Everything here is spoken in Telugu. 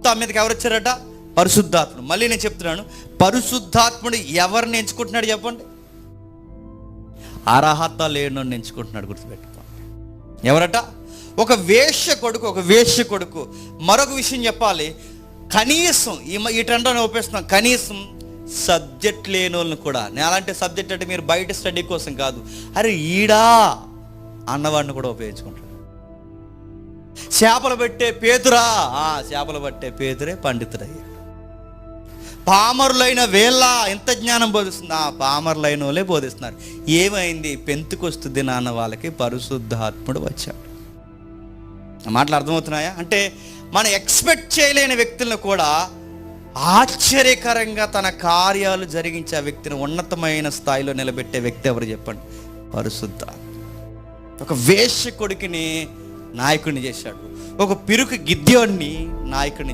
మొత్తం మీదకి ఎవరు వచ్చారట? పరిశుద్ధాత్ముడు. మళ్ళీ నేను చెప్తున్నాను, పరిశుద్ధాత్ముడు ఎవరిని ఎంచుకుంటున్నాడు చెప్పండి? అర్హత లేనోడిని ఎంచుకుంటున్నాడు, గుర్తుపెట్టుకోండి. ఎవరట? ఒక వేశ్య కొడుకు. మరొక విషయం చెప్పాలి, కనీసం ఈ ట్రెండ్ని ఒప్పేస్తున్నాం, కనీసం సబ్జెక్ట్ లేని వాళ్ళని కూడా, నేను అలాంటి సబ్జెక్ట్ అంటే మీరు బయట స్టడీ కోసం కాదు, అరే ఈడా అన్నవాడిని కూడా ఉపయోగించుకుంటాడు. చేపలు పట్టే పేతురా, చేపలు పట్టే పేతురే పండితుడయ్యాడు. పామరులైన వేళ ఎంత జ్ఞానం బోధిస్తుంది, పామరులైన వాళ్ళే బోధిస్తున్నారు. ఏమైంది? పెంతుకొస్తు దినాన్న వాళ్ళకి పరిశుద్ధాత్ముడు వచ్చాడు. మాటలు అర్థమవుతున్నాయా? అంటే మనం ఎక్స్పెక్ట్ చేయలేని వ్యక్తులను కూడా ఆశ్చర్యకరంగా తన కార్యాలు జరిగించే వ్యక్తిని ఉన్నతమైన స్థాయిలో నిలబెట్టే వ్యక్తి ఎవరు చెప్పండి? పరిశుద్ధాత్మ. ఒక వేశ్య కొడుకుని నాయకుడిని చేశాడు, ఒక పిరుకు గిద్యోన్ని నాయకుడిని చేశాడు.